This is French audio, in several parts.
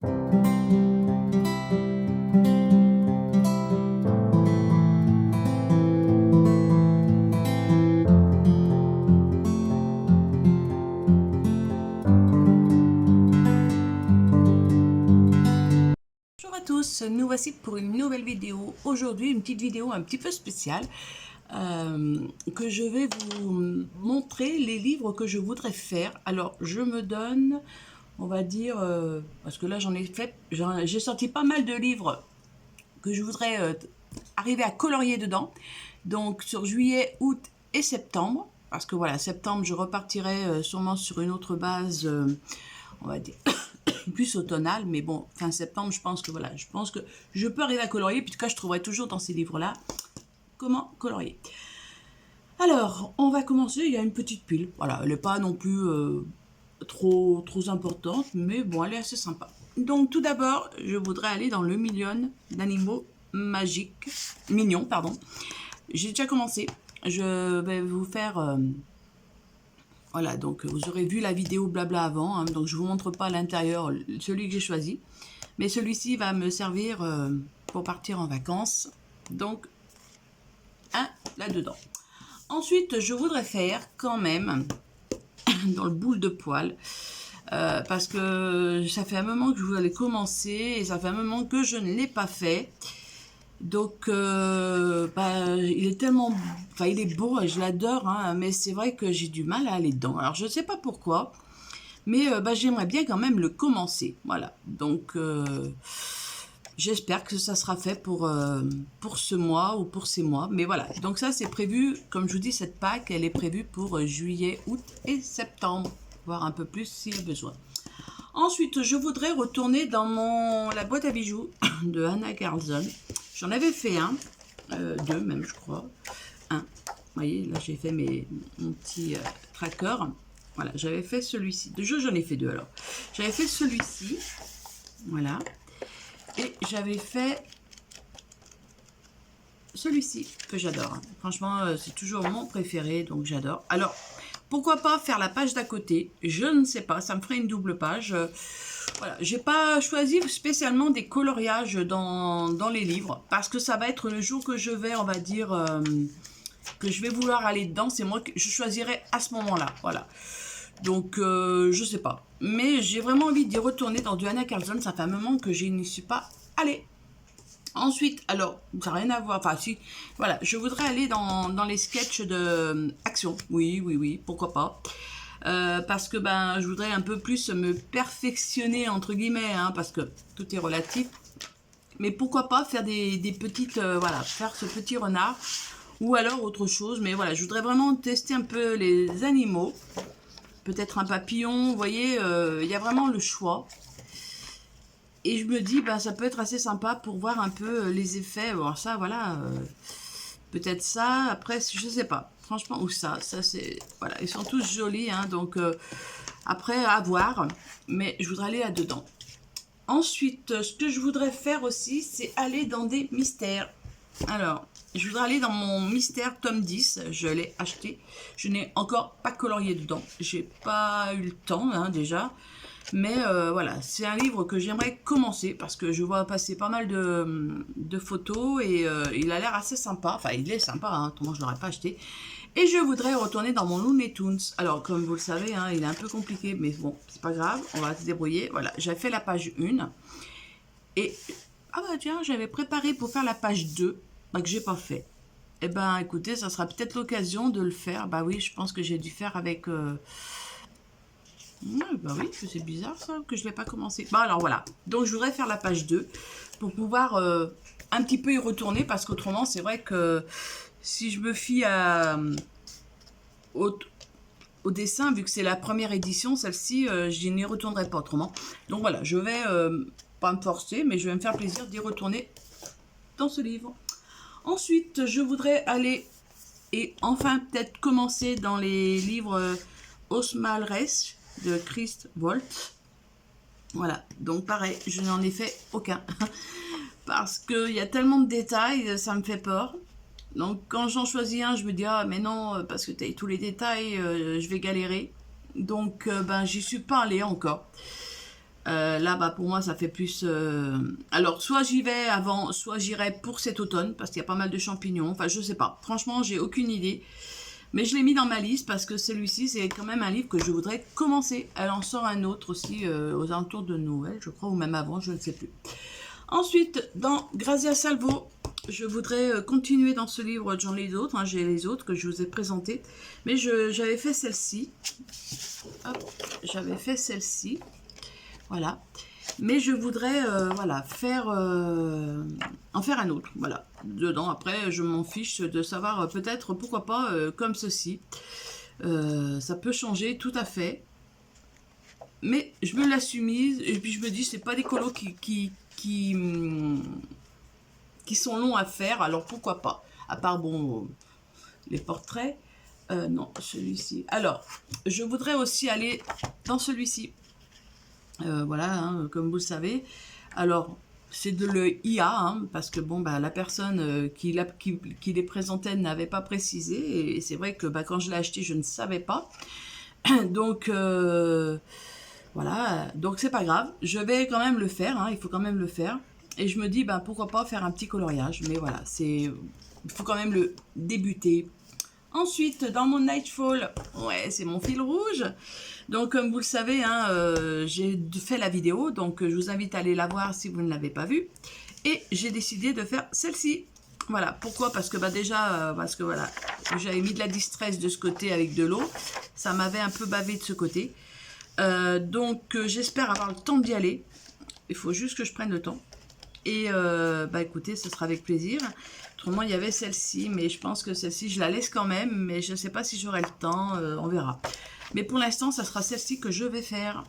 Bonjour à tous, nous voici pour une nouvelle vidéo. Aujourd'hui, une petite vidéo un petit peu spéciale que je vais vous montrer les livres que je voudrais faire. Alors, je me donne, on va dire, parce que là j'ai sorti pas mal de livres que je voudrais arriver à colorier dedans. Donc, sur juillet, août et septembre. Parce que voilà, septembre, je repartirai sûrement sur une autre base, on va dire, plus automnale, mais bon, fin septembre, je pense que voilà, je pense que je peux arriver à colorier, puis en tout cas, je trouverai toujours dans ces livres-là comment colorier. Alors, on va commencer, il y a une petite pile, voilà, elle n'est pas non plus trop importante, mais bon, elle est assez sympa. Donc, tout d'abord, je voudrais aller dans le million d'animaux magiques, mignons, pardon. J'ai déjà commencé, je vais vous faire... voilà, donc vous aurez vu la vidéo blabla avant, hein, donc je ne vous montre pas à l'intérieur celui que j'ai choisi. Mais celui-ci va me servir pour partir en vacances. Donc, un là-dedans. Ensuite, je voudrais faire quand même, dans le boule de poil, parce que ça fait un moment que je voulais commencer, et ça fait un moment que je ne l'ai pas fait. Donc, il est tellement... Enfin, il est beau, et je l'adore, hein, mais c'est vrai que j'ai du mal à aller dedans. Alors, je ne sais pas pourquoi, mais j'aimerais bien quand même le commencer. Voilà, donc j'espère que ça sera fait pour ce mois ou pour ces mois. Mais voilà, donc ça c'est prévu, comme je vous dis, cette Pâques, elle est prévue pour juillet, août et septembre, voire un peu plus s'il y a besoin. Ensuite, je voudrais retourner dans la boîte à bijoux de Anna Carlson. J'en avais fait deux même, je crois. Vous voyez, là j'ai fait mon petit tracker. Voilà, j'avais fait celui-ci. De jeu, j'en ai fait deux alors. J'avais fait celui-ci. Voilà. Et j'avais fait celui-ci, que j'adore. Franchement, c'est toujours mon préféré, donc j'adore. Alors, pourquoi pas faire la page d'à côté? Je ne sais pas, ça me ferait une double page. Voilà, j'ai pas choisi spécialement des coloriages dans les livres, parce que ça va être le jour que je vais, on va dire, que je vais vouloir aller dedans. C'est moi que je choisirai à ce moment-là, voilà. Donc, je sais pas. Mais j'ai vraiment envie d'y retourner dans du Anna Carlson. Ça fait un moment que je n'y suis pas allée. Ensuite, alors, ça n'a rien à voir. Enfin, si, voilà, je voudrais aller dans les sketchs de action. Oui, pourquoi pas. Parce que je voudrais un peu plus me perfectionner, entre guillemets, hein, parce que tout est relatif. Mais pourquoi pas faire des petites... voilà, faire ce petit renard. Ou alors autre chose. Mais voilà, je voudrais vraiment tester un peu les animaux. Peut-être un papillon, vous voyez, il y a vraiment le choix. Et je me dis, ça peut être assez sympa pour voir un peu les effets. Bon, ça, voilà, peut-être ça. Après, je sais pas. Franchement, ou ça c'est... Voilà, ils sont tous jolis, hein, donc après, à voir. Mais je voudrais aller là-dedans. Ensuite, ce que je voudrais faire aussi, c'est aller dans des mystères. Alors, je voudrais aller dans mon mystère tome 10, je l'ai acheté. Je n'ai encore pas colorié dedans. J'ai pas eu le temps, hein, déjà. Mais voilà, c'est un livre que j'aimerais commencer parce que je vois passer pas mal de photos et il a l'air assez sympa. Enfin, il est sympa, hein, autrement je ne l'aurais pas acheté. Et je voudrais retourner dans mon Looney Tunes. Alors, comme vous le savez, hein, il est un peu compliqué, mais bon, c'est pas grave, on va se débrouiller. Voilà, j'ai fait la page 1. Et, tiens, j'avais préparé pour faire la page 2, que j'ai pas fait. Eh ben, écoutez, ça sera peut-être l'occasion de le faire. Oui, je pense que j'ai dû faire avec... oui, c'est bizarre ça, que je ne l'ai pas commencé. Alors voilà, donc je voudrais faire la page 2 pour pouvoir un petit peu y retourner, parce qu'autrement, c'est vrai que si je me fie au dessin, vu que c'est la première édition, celle-ci, je n'y retournerai pas autrement. Donc voilà, je vais pas me forcer, mais je vais me faire plaisir d'y retourner dans ce livre. Ensuite, je voudrais aller et enfin peut-être commencer dans les livres Osmal Reich de Chris Volt. Voilà, donc pareil, je n'en ai fait aucun. Parce qu'il y a tellement de détails, ça me fait peur. Donc quand j'en choisis un, je me dis, ah mais non, parce que tu as tous les détails, je vais galérer. Donc j'y suis pas allée encore. Là, bah, pour moi, ça fait plus... Alors, soit j'y vais avant, soit j'irai pour cet automne, parce qu'il y a pas mal de champignons. Enfin, je sais pas. Franchement, j'ai aucune idée. Mais je l'ai mis dans ma liste parce que celui-ci, c'est quand même un livre que je voudrais commencer. Elle en sort un autre aussi aux alentours de Noël, je crois, ou même avant, je ne sais plus. Ensuite, dans Grazia Salvo, je voudrais continuer dans ce livre. J'en ai d'autres, hein, j'ai les autres que je vous ai présentés. Mais j'avais fait celle-ci. Hop, j'avais fait celle-ci. Voilà. Mais je voudrais voilà, en faire un autre. Voilà. Dedans, après, je m'en fiche de savoir peut-être, pourquoi pas, comme ceci. Ça peut changer tout à fait. Mais je me la suis mise. Et puis je me dis, c'est pas des colos qui sont longs à faire. Alors pourquoi pas. À part, bon, les portraits. Non, celui-ci. Alors, je voudrais aussi aller dans celui-ci. Voilà, hein, comme vous le savez. Alors, c'est de l'IA, hein, parce que bon, bah, la personne qui les présentait n'avait pas précisé. Et c'est vrai que bah, quand je l'ai acheté, je ne savais pas. Donc, voilà. Donc, c'est pas grave. Je vais quand même le faire. Hein, il faut quand même le faire. Et je me dis, bah, pourquoi pas faire un petit coloriage. Mais voilà, il faut quand même le débuter. Ensuite, dans mon Nightfall, ouais, c'est mon fil rouge. Donc, comme vous le savez, hein, j'ai fait la vidéo, donc je vous invite à aller la voir si vous ne l'avez pas vue. Et j'ai décidé de faire celle-ci. Voilà, pourquoi? Parce que bah, déjà, parce que voilà, j'avais mis de la distress de ce côté avec de l'eau. Ça m'avait un peu bavé de ce côté. Donc, j'espère avoir le temps d'y aller. Il faut juste que je prenne le temps. Et bah écoutez, ce sera avec plaisir. Autrement, il y avait celle-ci, mais je pense que celle-ci, je la laisse quand même. Mais je ne sais pas si j'aurai le temps, on verra. Mais pour l'instant, ça sera celle-ci que je vais faire.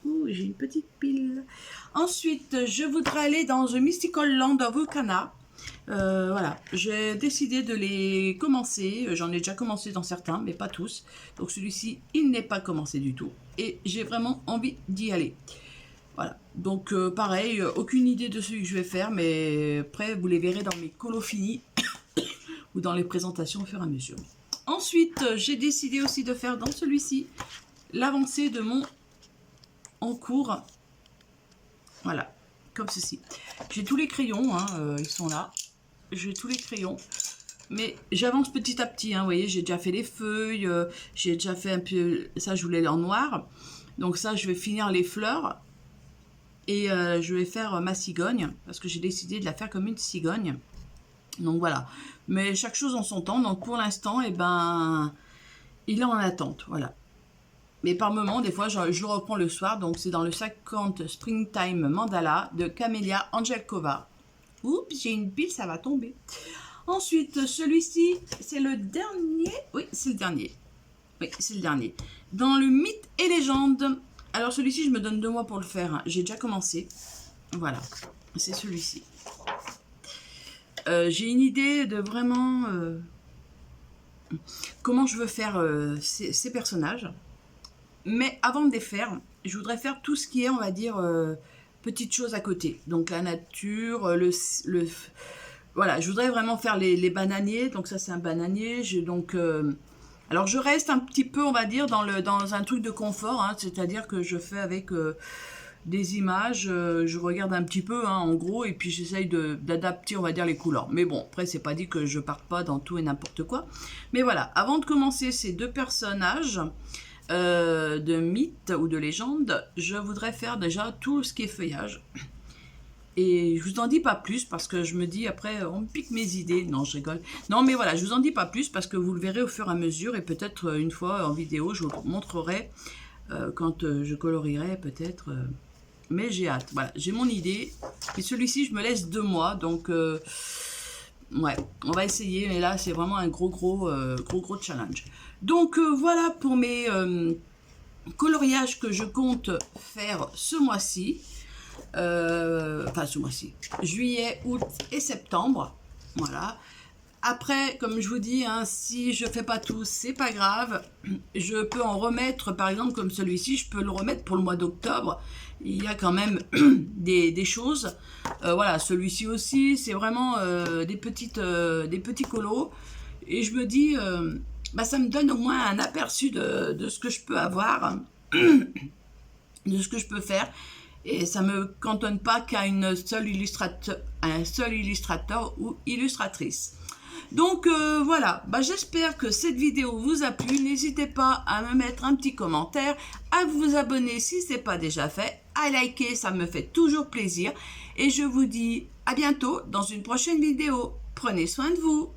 Ouh, j'ai une petite pile. Ensuite, je voudrais aller dans The Mystical Land of Vulcana. Voilà, j'ai décidé de les commencer. J'en ai déjà commencé dans certains, mais pas tous. Donc celui-ci, il n'est pas commencé du tout. Et j'ai vraiment envie d'y aller. Voilà, donc pareil, aucune idée de celui que je vais faire, mais après vous les verrez dans mes colos finis ou dans les présentations au fur et à mesure. Ensuite, j'ai décidé aussi de faire dans celui-ci l'avancée de mon en cours. Voilà, comme ceci. J'ai tous les crayons, hein, ils sont là. J'ai tous les crayons. Mais j'avance petit à petit, hein, vous voyez, j'ai déjà fait les feuilles, j'ai déjà fait un peu... Ça, je voulais en noir. Donc ça, je vais finir les fleurs. Et je vais faire ma cigogne, parce que j'ai décidé de la faire comme une cigogne. Donc voilà. Mais chaque chose en son temps. Donc pour l'instant, eh ben, il est en attente. Voilà. Mais par moment, des fois, je le reprends le soir. Donc c'est dans le 50 Springtime Mandala de Camélia Angelkova. Oups, j'ai une pile, ça va tomber. Ensuite, celui-ci, c'est le dernier. Oui, c'est le dernier. Oui, c'est le dernier. Dans le mythe et légende. Alors celui-ci, je me donne 2 mois pour le faire. Hein. J'ai déjà commencé. Voilà, c'est celui-ci. J'ai une idée de vraiment comment je veux faire ces personnages. Mais avant de les faire, je voudrais faire tout ce qui est, on va dire, petites choses à côté. Donc la nature, voilà, je voudrais vraiment faire les bananiers. Donc ça, c'est un bananier. J'ai donc... alors je reste un petit peu, on va dire, dans un truc de confort, hein, c'est-à-dire que je fais avec des images, je regarde un petit peu, hein, en gros, et puis j'essaye d'adapter, on va dire, les couleurs. Mais bon, après, c'est pas dit que je parte pas dans tout et n'importe quoi. Mais voilà, avant de commencer ces 2 personnages de mythe ou de légende, je voudrais faire déjà tout ce qui est feuillage. Et je vous en dis pas plus parce que je me dis après on me pique mes idées. Non, je rigole. Non, mais voilà, je vous en dis pas plus parce que vous le verrez au fur et à mesure et peut-être une fois en vidéo, je vous montrerai quand je colorierai peut-être. Mais j'ai hâte. Voilà, j'ai mon idée. Et celui-ci, je me laisse 2 mois. Donc, ouais, on va essayer. Mais là, c'est vraiment un gros challenge. Donc, voilà pour mes coloriages que je compte faire ce mois-ci. Enfin ce mois-ci, juillet, août et septembre, voilà. Après, comme je vous dis, hein, si je fais pas tout, c'est pas grave, je peux en remettre, par exemple comme celui-ci, je peux le remettre pour le mois d'octobre, il y a quand même des choses, voilà, celui-ci aussi, c'est vraiment des petits colos, et je me dis, bah, ça me donne au moins un aperçu de ce que je peux avoir. de ce que je peux faire. Et ça ne me cantonne pas qu'à un seul illustrateur ou illustratrice. Donc voilà, j'espère que cette vidéo vous a plu. N'hésitez pas à me mettre un petit commentaire, à vous abonner si ce n'est pas déjà fait, à liker, ça me fait toujours plaisir. Et je vous dis à bientôt dans une prochaine vidéo. Prenez soin de vous.